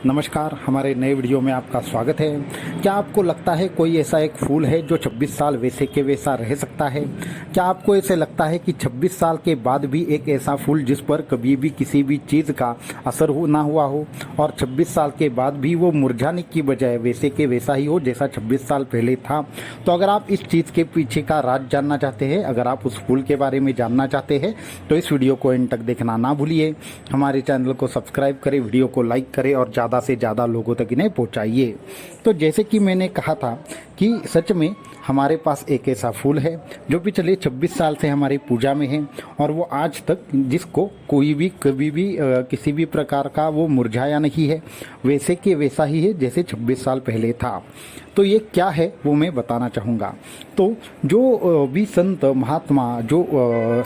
नमस्कार, हमारे नए वीडियो में आपका स्वागत है। क्या आपको लगता है कोई ऐसा एक फूल है जो 26 साल वैसे के वैसा रह सकता है? क्या आपको ऐसे लगता है कि 26 साल के बाद भी एक ऐसा फूल जिस पर कभी भी किसी भी चीज़ का असर ना हुआ हो और 26 साल के बाद भी वो मुरझाने की बजाय वैसे के वैसा ही हो जैसा 26 साल पहले था? तो अगर आप इस चीज़ के पीछे का राज जानना चाहते हैं, अगर आप उस फूल के बारे में जानना चाहते हैं तो इस वीडियो को एंड तक देखना ना भूलिए। हमारे चैनल को सब्सक्राइब करें, वीडियो को लाइक करें और ज़्यादा से ज़्यादा लोगों तक इन्हें पहुंचाइए। तो जैसे कि मैंने कहा था कि सच में हमारे पास एक ऐसा फूल है जो पिछले 26 साल से हमारी पूजा में है और वो आज तक जिसको कोई भी कभी भी किसी भी प्रकार का वो मुरझाया नहीं है, वैसे के वैसा ही है जैसे 26 साल पहले था। तो ये क्या है वो मैं बताना चाहूँगा। तो जो भी संत महात्मा जो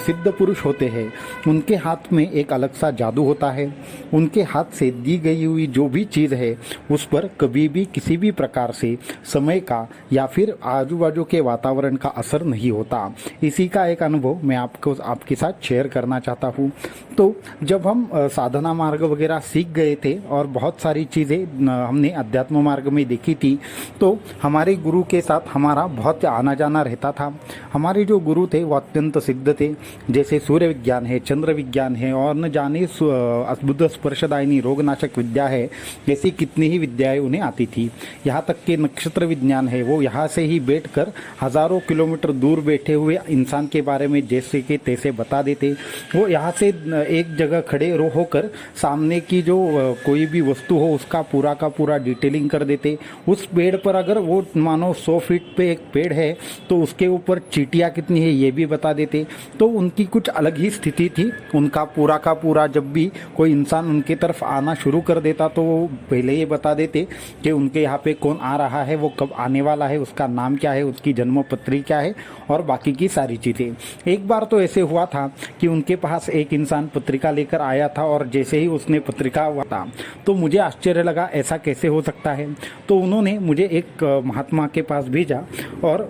सिद्ध पुरुष होते हैं उनके हाथ में एक अलग सा जादू होता है। उनके हाथ से दी गई हुई जो भी चीज़ है उस पर कभी भी किसी भी प्रकार से समय का या फिर आजू बाजू के वातावरण का असर नहीं होता। इसी का एक अनुभव मैं आपके साथ शेयर करना चाहता हूँ। तो जब हम साधना मार्ग वगैरह सीख गए थे और बहुत सारी चीज़ें हमने अध्यात्म मार्ग में देखी थी, तो हमारे गुरु के साथ हमारा बहुत आना जाना रहता था। हमारे जो गुरु थे वो अत्यंत सिद्ध थे, जैसे सूर्य विज्ञान है, चंद्र विज्ञान है और न जाने अद्भुत स्पर्शदायिनी रोगनाशक विद्या है, जैसी कितनी ही विद्याएं उन्हें आती थी। यहाँ तक कि नक्षत्र विज्ञान है, वो यहाँ से ही बैठकर हजारों किलोमीटर दूर बैठे हुए इंसान के बारे में जैसे कि तैसे बता देते। वो यहाँ से एक जगह खड़े होकर सामने की जो कोई भी वस्तु हो उसका पूरा का पूरा डिटेलिंग कर देते। उस पेड़ पर अगर वो मानो 100 फीट पे एक पेड़ है तो उसके ऊपर चींटियाँ कितनी है ये भी बता देते। तो उनकी कुछ अलग ही स्थिति थी। उनका पूरा का पूरा जब भी कोई इंसान उनके तरफ आना शुरू कर देता तो वो पहले ये बता देते कि उनके यहाँ पे कौन आ रहा है, वो कब आने वाला है, उसका नाम क्या है, उसकी जन्म पत्री क्या है और बाकी की सारी चीज़ें। एक बार तो ऐसे हुआ था कि उनके पास एक इंसान पत्रिका लेकर आया था और जैसे ही उसने पत्रिका हुआ था तो मुझे आश्चर्य लगा ऐसा कैसे हो सकता है। तो उन्होंने मुझे एक महात्मा के पास भेजा और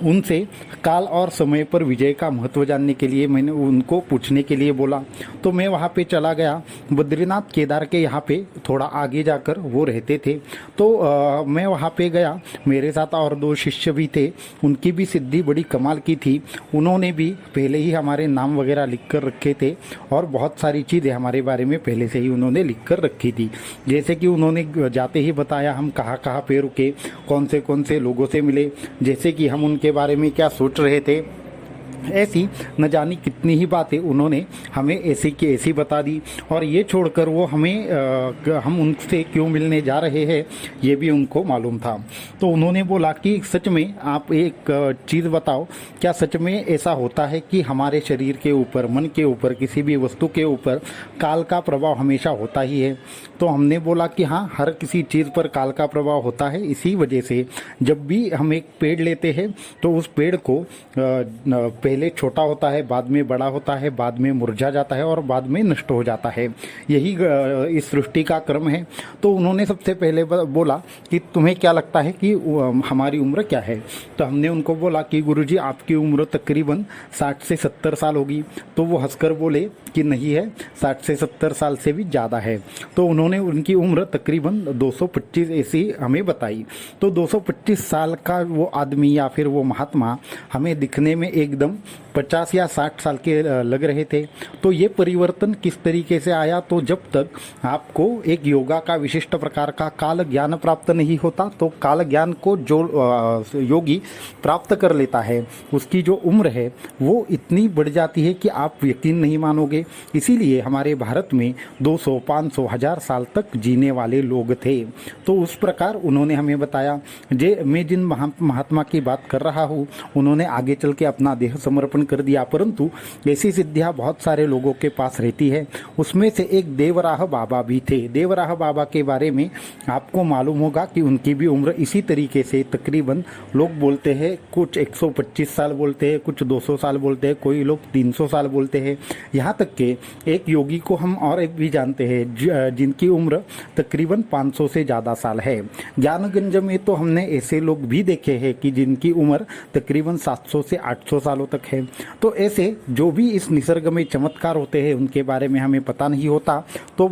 उनसे काल और समय पर विजय का महत्व जानने के लिए मैंने उनको पूछने के लिए बोला। तो मैं वहाँ पे चला गया। बद्रीनाथ केदार के यहाँ पे थोड़ा आगे जाकर वो रहते थे। तो मैं वहाँ पे गया, मेरे साथ और 2 शिष्य भी थे, उनकी भी सिद्धि बड़ी कमाल की थी। उन्होंने भी पहले ही हमारे नाम वगैरह लिख कर रखे थे और बहुत सारी चीज़ें हमारे बारे में पहले से ही उन्होंने लिख कर रखी थी। जैसे कि उन्होंने जाते ही बताया हम कहाँ कहाँ पे रुके, कौन से लोगों से मिले, जैसे कि हम उनके बारे में क्या सोच रहे थे। ऐसी न जानी कितनी ही बातें उन्होंने हमें ऐसी की ऐसी बता दी। और ये छोड़कर वो हम उनसे क्यों मिलने जा रहे हैं ये भी उनको मालूम था। तो उन्होंने बोला कि सच में आप एक चीज़ बताओ, क्या सच में ऐसा होता है कि हमारे शरीर के ऊपर, मन के ऊपर, किसी भी वस्तु के ऊपर काल का प्रभाव हमेशा होता ही है? तो हमने बोला कि हाँ, हर किसी चीज़ पर काल का प्रभाव होता है। इसी वजह से जब भी हम एक पेड़ लेते हैं तो उस पेड़ को पहले छोटा होता है, बाद में बड़ा होता है, बाद में मुरझा जाता है और बाद में नष्ट हो जाता है। यही इस सृष्टि का क्रम है। तो उन्होंने सबसे पहले बोला कि तुम्हें क्या लगता है कि हमारी उम्र क्या है? तो हमने उनको बोला कि गुरुजी आपकी उम्र तकरीबन 60 से 70 साल होगी। तो वो हंसकर बोले कि नहीं है, 60 से 70 साल से भी ज़्यादा है। तो उन्होंने उनकी उम्र तकरीबन 225 ऐसी हमें बताई। तो 225 साल का वो आदमी या फिर वो महात्मा हमें दिखने में एकदम 50 या 60 साल के लग रहे थे। तो ये परिवर्तन किस तरीके से आया? तो जब तक आपको एक योगा का विशिष्ट प्रकार का काल ज्ञान प्राप्त नहीं होता, तो काल ज्ञान को जो योगी प्राप्त कर लेता है उसकी जो उम्र है वो इतनी बढ़ जाती है कि आप यकीन नहीं मानोगे। इसीलिए हमारे भारत में 200, 500, 1000 साल तक जीने वाले लोग थे। तो उस प्रकार उन्होंने हमें बताया। मैं जिन महात्मा की बात कर रहा हूँ उन्होंने आगे चल के अपना देह समर्पण कर दिया, परंतु ऐसी सिद्धियां बहुत सारे लोगों के पास रहती है। उसमें से एक देवराह बाबा भी थे। देवराह बाबा के बारे में आपको मालूम होगा कि उनकी भी उम्र इसी तरीके से तकरीबन लोग बोलते हैं, कुछ 125 साल बोलते हैं, कुछ 200 साल बोलते हैं, कोई लोग 300 साल बोलते हैं। यहाँ तक के एक योगी को हम और एक भी जानते हैं जिनकी उम्र तकरीबन 500 से ज़्यादा साल है। ज्ञानगंज में तो हमने ऐसे लोग भी देखे हैं कि जिनकी उम्र तकरीबन 700 से 800 सालों तक आवश्यक है। तो ऐसे जो भी इस निसर्ग में चमत्कार होते हैं उनके बारे में हमें पता नहीं होता, तो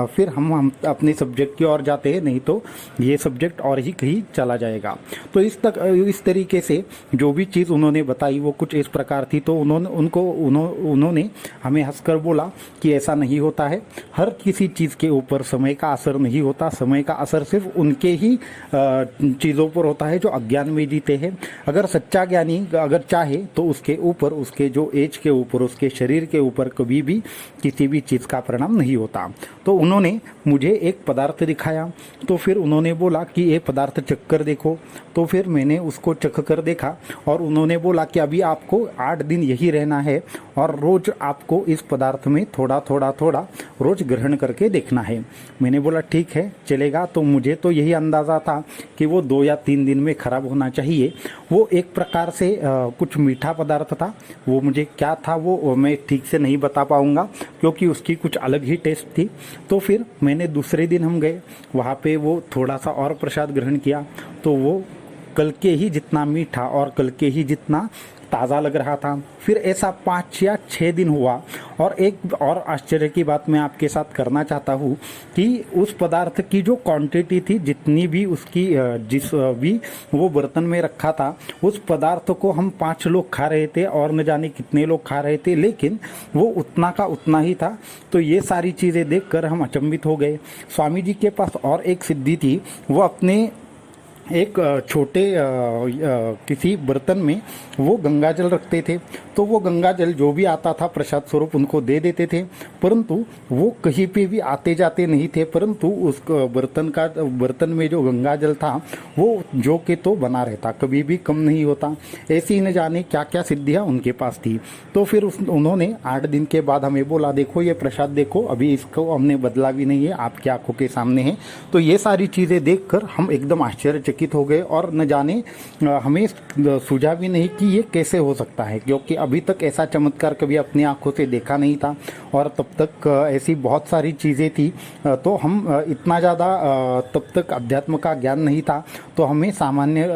फिर हम अपने सब्जेक्ट की ओर जाते हैं, नहीं तो ये सब्जेक्ट और ही कहीं चला जाएगा। तो इस तरीके से जो भी चीज़ उन्होंने बताई वो कुछ इस प्रकार थी। तो उन्होंने हमें हंसकर बोला कि ऐसा नहीं होता है, हर किसी चीज़ के ऊपर समय का असर नहीं होता, समय का असर सिर्फ उनके ही चीज़ों पर होता है जो अज्ञान में जीते हैं। अगर सच्चा ज्ञानी अगर चाहे तो उसके ऊपर, उसके जो एज के ऊपर, उसके शरीर के ऊपर कभी भी किसी भी चीज़ का परिणाम नहीं होता। तो उन्होंने मुझे एक पदार्थ दिखाया, तो फिर उन्होंने बोला कि ये पदार्थ चख कर देखो। तो फिर मैंने उसको चख कर देखा और उन्होंने बोला कि अभी आपको 8 दिन यही रहना है और रोज आपको इस पदार्थ में थोड़ा थोड़ा रोज ग्रहण करके देखना है। मैंने बोला ठीक है, चलेगा। तो मुझे तो यही अंदाज़ा था कि वो 2 या 3 दिन में खराब होना चाहिए। वो एक प्रकार से कुछ मीठा पदार्थ था, वो मुझे क्या था वो मैं ठीक से नहीं बता पाऊँगा क्योंकि उसकी कुछ अलग ही टेस्ट थी। तो फिर मैंने दूसरे दिन हम गए, वहाँ पे वो थोड़ा सा और प्रसाद ग्रहण किया, तो वो कल के ही जितना मीठा और कल के ही जितना ताज़ा लग रहा था। फिर ऐसा 5 या 6 दिन हुआ और एक और आश्चर्य की बात मैं आपके साथ करना चाहता हूँ कि उस पदार्थ की जो क्वांटिटी थी, जितनी भी उसकी जिस भी वो बर्तन में रखा था, उस पदार्थ को हम 5 लोग खा रहे थे और न जाने कितने लोग खा रहे थे, लेकिन वो उतना का उतना ही था। तो ये सारी चीज़ें देखकर हम अचंभित हो गए। स्वामी जी के पास और एक सिद्धि थी, वो अपने एक छोटे किसी बर्तन में वो गंगा जल रखते थे। तो वो गंगा जल जो भी आता था प्रसाद स्वरूप उनको दे देते थे, परंतु वो कहीं पे भी आते जाते नहीं थे, परंतु उस बर्तन में जो गंगा जल था वो जो के तो बना रहता, कभी भी कम नहीं होता। ऐसी न जाने क्या क्या सिद्धियाँ उनके पास थी। तो फिर उन्होंने 8 दिन के बाद हमें बोला, देखो ये प्रसाद देखो, अभी इसको हमने बदला भी नहीं है, आपकी आंखों के सामने है। तो ये सारी चीज़ें देखकर हम एकदम आश्चर्यचकित हो गए और न जाने हमें सूझा भी नहीं कि ये कैसे हो सकता है, क्योंकि अभी तक ऐसा चमत्कार कभी अपनी आंखों से देखा नहीं था और तब तक ऐसी बहुत सारी चीज़ें थी। तो हम इतना ज़्यादा तब तक अध्यात्म का ज्ञान नहीं था, तो हमें सामान्य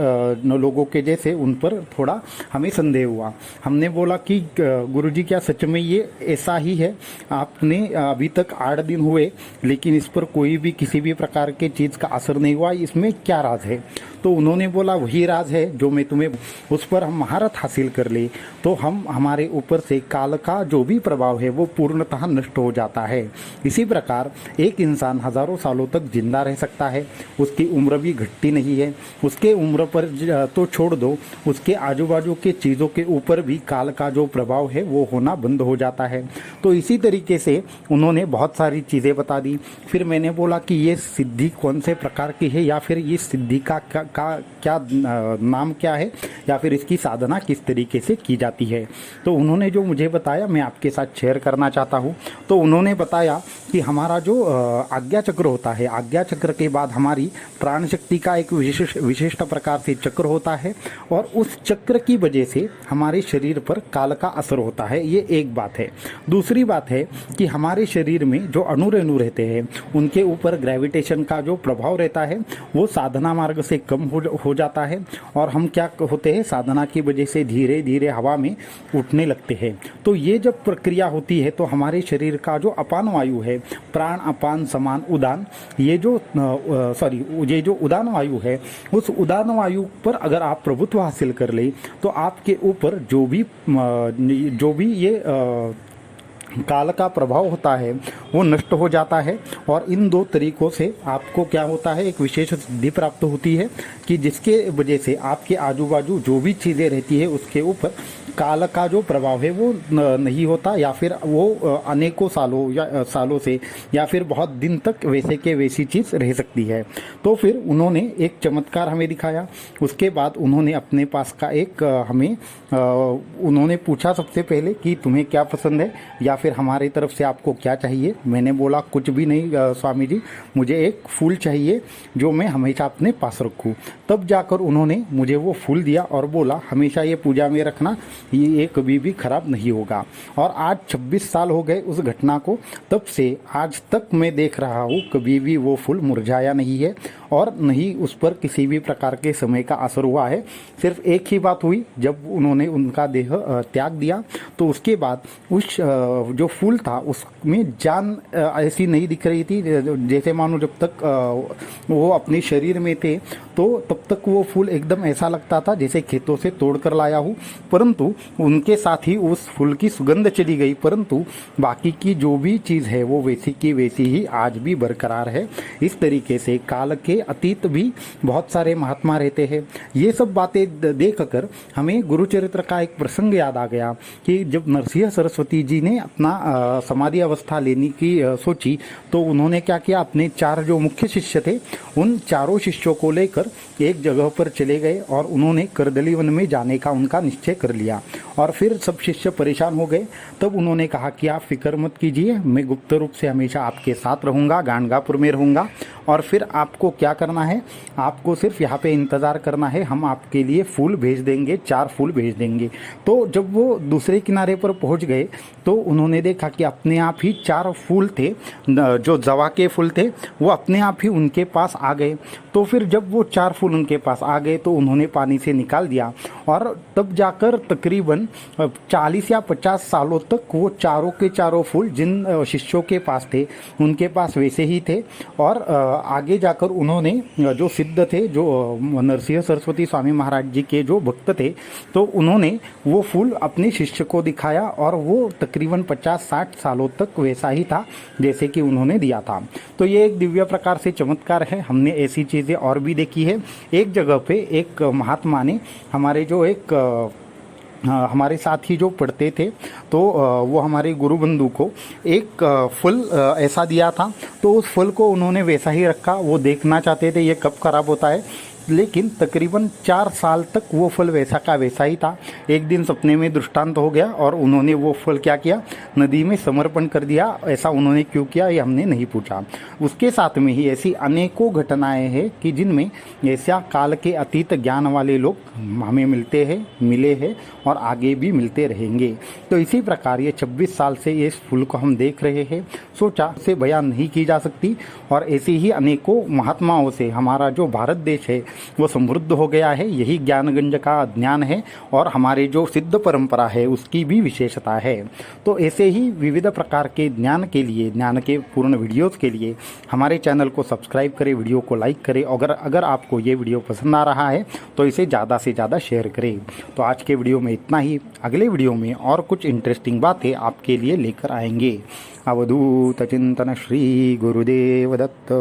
लोगों के जैसे उन पर थोड़ा हमें संदेह हुआ। हमने बोला कि गुरुजी क्या सच में ये ऐसा ही है? आपने अभी तक 8 दिन हुए लेकिन इस पर कोई भी किसी भी प्रकार के चीज़ का असर नहीं हुआ, इसमें क्या राज है? तो उन्होंने बोला वही राज है जो मैं तुम्हें, उस पर हम महारत हासिल कर ले तो हमारे ऊपर से काल का जो भी प्रभाव है वो पूर्णतः नष्ट हो जाता है। इसी प्रकार एक इंसान हजारों सालों तक जिंदा रह सकता है, उसकी उम्र भी घटती नहीं है। उसके उम्र पर तो छोड़ दो, उसके आजू बाजू के चीज़ों के ऊपर भी काल का जो प्रभाव है वो होना बंद हो जाता है। तो इसी तरीके से उन्होंने बहुत सारी चीज़ें बता दी। फिर मैंने बोला कि ये सिद्धि कौन से प्रकार की है, या फिर ये सिद्धि का क्या नाम क्या है, या फिर इसकी साधना किस तरीके से की जाती है। तो उन्होंने जो मुझे बताया मैं आपके साथ शेयर करना चाहता हूँ। तो उन्होंने बताया कि हमारा जो आज्ञा चक्र होता है, आज्ञा चक्र के बाद हमारी प्राण शक्ति का एक विशिष्ट प्रकार से चक्र होता है और उस चक्र की वजह से हमारे शरीर पर काल का असर होता है। ये एक बात है। दूसरी बात है कि हमारे शरीर में जो अणु रहते हैं उनके ऊपर ग्रेविटेशन का जो प्रभाव रहता है वो साधना मार्ग से कम हो जाता है और हम क्या होते हैं, साधना की वजह से धीरे धीरे हवा में उठने लगते हैं। तो ये जब प्रक्रिया होती है तो हमारे शरीर का जो अपान वायु है, प्राण अपान समान उदान, ये जो उदान वायु है, उस उदान वायु पर अगर आप प्रभुत्व हासिल कर ले तो आपके ऊपर जो भी ये काल का प्रभाव होता है वो नष्ट हो जाता है। और इन 2 तरीकों से आपको क्या होता है, एक विशेष सिद्धि प्राप्त होती है कि जिसके वजह से आपके आजू बाजू जो भी चीज़ें रहती है उसके ऊपर काल का जो प्रभाव है वो नहीं होता, या फिर वो अनेकों सालों से या फिर बहुत दिन तक वैसे के वैसी चीज़ रह सकती है। तो फिर उन्होंने एक चमत्कार हमें दिखाया। उसके बाद उन्होंने अपने पास का एक उन्होंने पूछा सबसे पहले कि तुम्हें क्या पसंद है या फिर हमारी तरफ से आपको क्या चाहिए। मैंने बोला कुछ भी नहीं स्वामी जी, मुझे एक फूल चाहिए जो मैं हमेशा अपने पास रखूं। तब जाकर उन्होंने मुझे वो फूल दिया और बोला हमेशा ये पूजा में रखना, ये कभी भी खराब नहीं होगा। और आज 26 साल हो गए उस घटना को, तब से आज तक मैं देख रहा हूँ कभी भी वो फूल मुरझाया नहीं है और न ही उस पर किसी भी प्रकार के समय का असर हुआ है। सिर्फ एक ही बात हुई, जब उन्होंने उनका देह त्याग दिया तो उसके बाद उस जो फूल था उसमें जान ऐसी नहीं दिख रही थी, जैसे मानो जब तक वो अपने शरीर में थे तो तब तक वो फूल एकदम ऐसा लगता था जैसे खेतों से तोड़ कर लाया हूँ। परंतु उनके साथ ही उस फूल की सुगंध चली गई, परंतु बाकी की जो भी चीज़ है वो वैसी की वैसी ही आज भी बरकरार है। इस तरीके से काल के अतीत भी बहुत सारे महात्मा रहते हैं। ये सब बातें देख कर हमें गुरुचरित्र का एक प्रसंग याद आ गया कि जब नरसिंह सरस्वती जी ने अपना समाधि अवस्था लेने की सोची तो उन्होंने क्या किया, अपने 4 जो मुख्य शिष्य थे उन चारों शिष्यों को लेकर एक जगह पर चले गए और उन्होंने करदली वन में जाने का उनका निश्चय कर लिया। और फिर सब शिष्य परेशान हो गए। तब उन्होंने कहा कि आप फिक्र मत कीजिए, मैं गुप्त रूप से हमेशा आपके साथ रहूँगा, गाणगापुर में रहूँगा। और फिर आपको क्या करना है, आपको सिर्फ यहाँ पे इंतज़ार करना है, हम आपके लिए फूल भेज देंगे, 4 फूल भेज देंगे। तो जब वो दूसरे किनारे पर पहुँच गए तो उन्होंने देखा कि अपने आप ही 4 फूल थे, जो जवा के फूल थे, वो अपने आप ही उनके पास आ गए। तो फिर जब वो 4 फूल उनके पास आ गए तो उन्होंने पानी से निकाल दिया और तब जाकर तकरीबन 40 या 50 सालों तक वो चारों के चारों फूल जिन शिष्यों के पास थे उनके पास वैसे ही थे। और आगे जाकर उन्होंने जो सिद्ध थे, जो नरसिंह सरस्वती स्वामी महाराज जी के जो भक्त थे, तो उन्होंने वो फूल अपने शिष्य को दिखाया और वो तकरीबन 50-60 सालों तक वैसा ही था जैसे कि उन्होंने दिया था। तो ये एक दिव्य प्रकार से चमत्कार है। हमने ऐसी चीज़ें और भी देखी है। एक जगह पे एक महात्मा ने हमारे जो एक हमारे साथ ही जो पढ़ते थे तो वो हमारे गुरु बंधु को एक फल ऐसा दिया था, तो उस फल को उन्होंने वैसा ही रखा। वो देखना चाहते थे ये कब खराब होता है, लेकिन तकरीबन 4 साल तक वो फल वैसा का वैसा ही था। एक दिन सपने में दृष्टांत हो गया और उन्होंने वो फल क्या किया, नदी में समर्पण कर दिया। ऐसा उन्होंने क्यों किया ये हमने नहीं पूछा। उसके साथ में ही ऐसी अनेकों घटनाएं हैं कि जिनमें ऐसा काल के अतीत ज्ञान वाले लोग हमें मिलते हैं, मिले हैं और आगे भी मिलते रहेंगे। तो इसी प्रकार ये 26 साल से ये इस फूल को हम देख रहे हैं, सोचा से बयान नहीं की जा सकती। और ऐसे ही अनेकों महात्माओं से हमारा जो भारत देश है वो समृद्ध हो गया है। यही ज्ञानगंज का ज्ञान है और हमारे जो सिद्ध परंपरा है उसकी भी विशेषता है। तो ऐसे ही विविध प्रकार के ज्ञान के लिए, ज्ञान के पूर्ण वीडियोस के लिए हमारे चैनल को सब्सक्राइब करें, वीडियो को लाइक करें। अगर आपको ये वीडियो पसंद आ रहा है तो इसे ज़्यादा से ज़्यादा शेयर करें। तो आज के वीडियो में इतना ही। अगले वीडियो में और कुछ इंटरेस्टिंग बातें आपके लिए लेकर आएंगे। अवधूत चिंतन श्री गुरुदेव दत्त।